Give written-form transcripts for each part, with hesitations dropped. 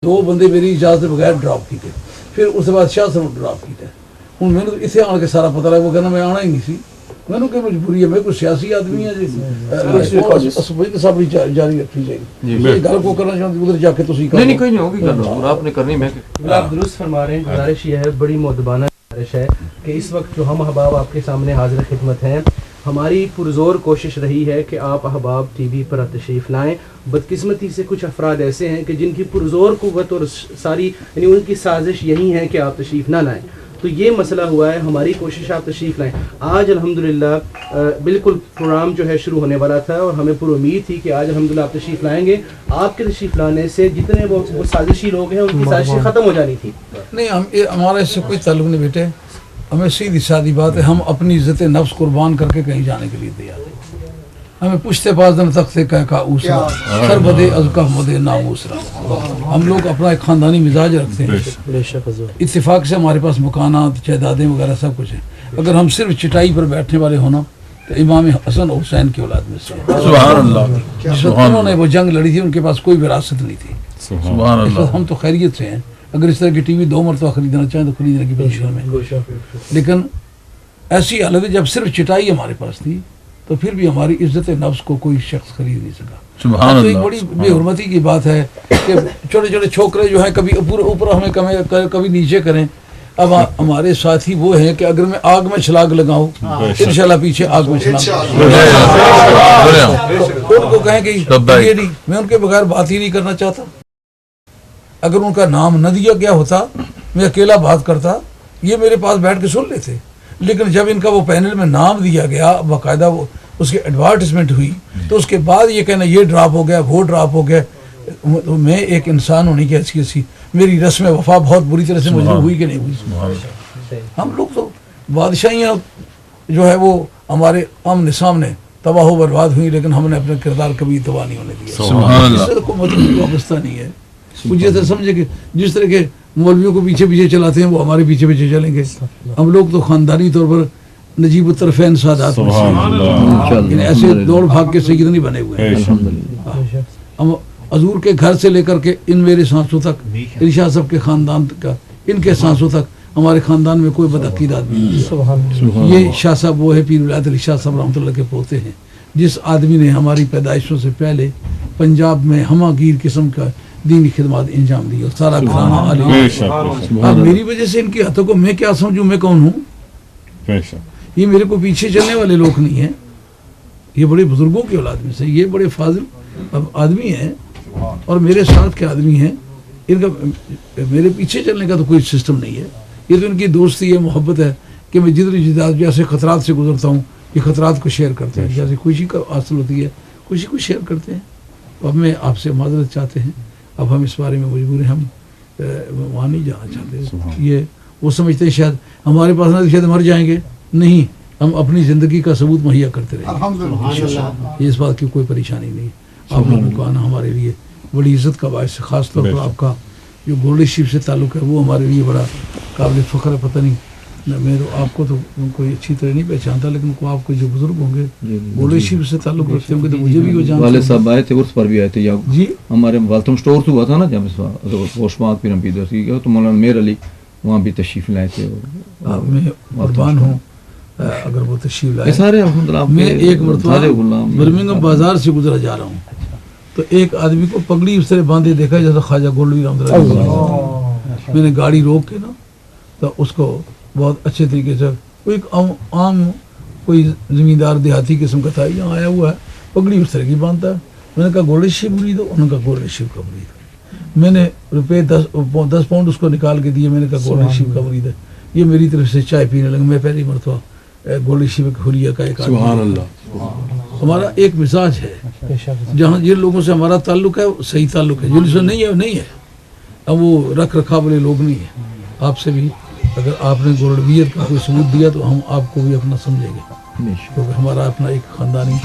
دو بندے میری اجازت بغیر ڈراپ کیتے، پھر اس کے بعد شاہ صاحب ڈراپ کیتا ہے۔ ہوں میں اتنے آن کے سارا پتا لگا، وہ کہنا میں آنا ہی نہیں سی، میں کہ مجبوری ہے، میں کوئی سیاسی آدمی ہے جی سب جاری رکھی جائے گل کو کرنا چاہتی ادھر جا کے آپ نے کرنی۔ میں آپ درست فرما رہے ہیں۔ گزارش یہ ہے، بڑی مؤدبانہ گزارش ہے کہ اس وقت جو ہم احباب آپ کے سامنے حاضر خدمت ہیں، ہماری پرزور کوشش رہی ہے کہ آپ احباب ٹی وی پر تشریف لائیں۔ بدقسمتی سے کچھ افراد ایسے ہیں کہ جن کی پرزور قوت اور ساری یعنی ان کی سازش یہی ہے کہ آپ تشریف نہ لائیں، تو یہ مسئلہ ہوا ہے۔ ہماری کوشش آپ تشریف لائیں۔ آج الحمدللہ بالکل پروگرام جو ہے شروع ہونے والا تھا اور ہمیں پوری امید تھی کہ آج الحمدللہ آپ تشریف لائیں گے۔ آپ کے تشریف لانے سے جتنے وہ سازشی لوگ ہیں ان کی سازشیں ختم ہو جانی تھی۔ نہیں، ہمارا اس سے کوئی تعلق نہیں بیٹے، ہمیں سیدھی سادی بات ہے، ہم اپنی عزت نفس قربان کر کے کہیں جانے کے لیے تیار ہیں۔ ہمیں پشتے پازن تخت سے کہہ کا اوسرا سر بدے از کا مدے ناموسرا۔ ہم لوگ اپنا ایک خاندانی مزاج رکھتے ہیں، اتفاق سے ہمارے پاس مکانات جائیدادیں وغیرہ سب کچھ ہیں۔ اگر ہم صرف چٹائی پر بیٹھنے والے ہونا تو امام حسن اور حسین کی اولاد میں سے سبحان اللہ، جس وقت انہوں نے وہ جنگ لڑی تھی ان کے پاس کوئی وراثت نہیں تھی۔ سبحان اللہ، ہم تو خیریت سے ہیں، اگر اس طرح کی ٹی وی 2 مرتبہ خریدنا چاہیں تو خریدنے کی پوزیشن میں، لیکن ایسی حالت ہے جب صرف چٹائی ہمارے پاس تھی تو پھر بھی ہماری عزت نفس کو کوئی شخص خرید نہیں سکا۔ سبحان تو ایک اللہ، بڑی بے حرمتی کی بات ہے کہ چھوٹے چھوٹے چھوکرے جو ہیں کبھی اوپر ہمیں کبھی نیچے کریں۔ اب ہمارے ساتھی وہ ہیں کہ اگر میں آگ میں چھلاگ لگاؤں انشاءاللہ پیچھے آگ میں چھلاگ ان کو کہیں کہ یہ نہیں، میں ان کے بغیر بات ہی نہیں کرنا چاہتا۔ اگر ان کا نام نہ دیا گیا ہوتا میں اکیلا بات کرتا، یہ میرے پاس بیٹھ کے سن لیتے، لیکن جب ان کا وہ پینل میں نام دیا گیا، باقاعدہ وہ اس کی ایڈورٹیزمنٹ ہوئی، تو اس کے بعد یہ کہنا یہ ڈراپ ہو گیا وہ ڈراپ ہو گیا۔ میں ایک انسان ہونے کی حیثیت سے میری رسم وفا بہت بری طرح سے مجروح ہوئی کہ نہیں ہوئی؟ ہم لوگ تو بادشاہیاں جو ہے وہ ہمارے آمنے سامنے تباہ و برباد ہوئی، لیکن ہم نے اپنا کردار کبھی تباہ نہیں ہونے دیا۔ سبحان اللہ، اس سے کوئی مطلب وابستہ نہیں ہے۔ مجھے ایسا سمجھے کہ جس طرح کے مولویوں کو پیچھے پیچھے چلاتے ہیں وہ ہمارے پیچھے پیچھے چلیں گے۔ ہم لوگ تو خاندانی طور پر نجیب الطرفین سادات یعنی ایسے دوڑ بھاگ کے سید نہیں بنے ہوئے ہیں۔ ہم حضور کے گھر سے لے کر کے ان میرے سانسوں تک، ارشاد صاحب کے خاندان کا ان کے سانسوں تک ہمارے خاندان میں کوئی بدعقید آدمی نہیں۔ یہ شاہ صاحب وہ ہے پیر ولایت علی شاہ صاحب رحمۃ اللہ کے پوتے ہیں، جس آدمی نے ہماری پیدائشوں سے پہلے پنجاب میں ہمہ گیر قسم کا دینی خدمات انجام دی اور سارا گھرانہ عالی۔ اب میری وجہ سے ان کی ہاتھوں کو میں کیا سمجھوں، میں کون ہوں؟ یہ میرے کو پیچھے چلنے والے لوگ نہیں ہیں، یہ بڑے بزرگوں کی اولاد میں سے، یہ بڑے فاضل آدمی ہیں اور میرے ساتھ کے آدمی ہیں۔ ان کا میرے پیچھے چلنے کا تو کوئی سسٹم نہیں ہے، یہ تو ان کی دوستی ہے، محبت ہے کہ میں جدھر جدھر جیسے خطرات سے گزرتا ہوں یہ خطرات کو شیئر کرتے ہیں، جیسے خوشی کا حاصل ہوتی ہے خوشی کو شیئر کرتے ہیں۔ اب میں آپ سے معذرت چاہتے ہیں، اب ہم اس بارے میں مجبور ہیں، ہم وہاں نہیں جانا چاہتے۔ یہ وہ سمجھتے ہیں شاید ہمارے پاس نہ شاید مر جائیں گے، نہیں، ہم اپنی زندگی کا ثبوت مہیا کرتے رہیں گے، اس بات کی کوئی پریشانی نہیں۔ آپ لوگوں کا آنا ہمارے لیے بڑی عزت کا باعث ہے، خاص طور پر آپ کا جو گولڈ شیپ سے تعلق ہے وہ ہمارے لیے بڑا قابل فخر ہے۔ پتہ نہیں میں تو آپ کو تو کوئی اچھی طرح نہیں پہچانتا، لیکن آپ کو جو بزرگ ہوں گے گولڈ شیپ سے تعلق رکھتے ہوں گے تو مجھے بھی وہ جانتے ہیں۔ والد صاحب آئے تھے، عرس پر بھی آئے تھے، یا جی ہمارے والتم اسٹور سے ہوا تھا نا جب پوسٹ پھر ہم بھی گئے تو مولانا میر علی وہاں بھی تشریف لائے تھے۔ میں قربان ہوں اگر وہ تشریف لائے سارے الحمدللہ۔ میں ایک مرتبہ برمنگھم بازار سے گزرا جا رہا ہوں تو ایک آدمی کو پگڑی اس طرح باندھے دیکھا جیسا خواجہ گولوی رحمۃ اللہ۔ میں نے گاڑی روک کے نا تو اس کو بہت اچھے طریقے سے، ایک عام کوئی زمیندار دیہاتی قسم کا تھا، یہاں آیا ہوا ہے، پگڑی اس طرح کی باندھتا ہے۔ میں نے کہا گولڈ شیپ مرید ہو؟ انہوں نے کہا گولڈ شیپ کا مرید ہے۔ میں نے روپے 10 پاؤنڈ اس کو نکال کے دیے، میں نے کہا گولڈ شیپ کا مرید ہے۔ یہ میری طرف سے چائے پینے لگا، میں پہلی مرتبہ گولڈ شیپ حلیہ کا ایک سبحان اللہ۔ ہمارا ایک مزاج ہے، جہاں جن لوگوں سے ہمارا تعلق ہے وہ صحیح تعلق ہے، جن سے نہیں ہے نہیں ہے، اب وہ رکھ رکھا والے لوگ نہیں ہیں۔ آپ سے بھی اگر آپ نے گولڈویت کا کوئی ثبوت دیا تو ہم آپ کو بھی اپنا سمجھیں گے، کیونکہ ہمارا اپنا ایک خاندانی،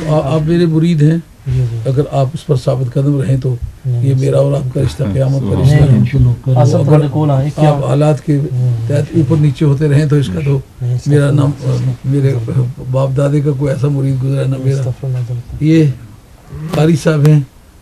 آپ میرے مرید ہیں، اگر آپ اس پر ثابت قدم رہیں تو یہ میرا اور آپ کا رشتہ قیامت کا رشتہ ہے۔ آپ حالات کے تحت اوپر نیچے ہوتے رہیں تو اس کا تو میرا نام، میرے باپ دادے کا کوئی ایسا مرید گزرا ہے نہ میرا۔ یہ قاری صاحب ہیں،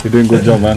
You're doing good job, man.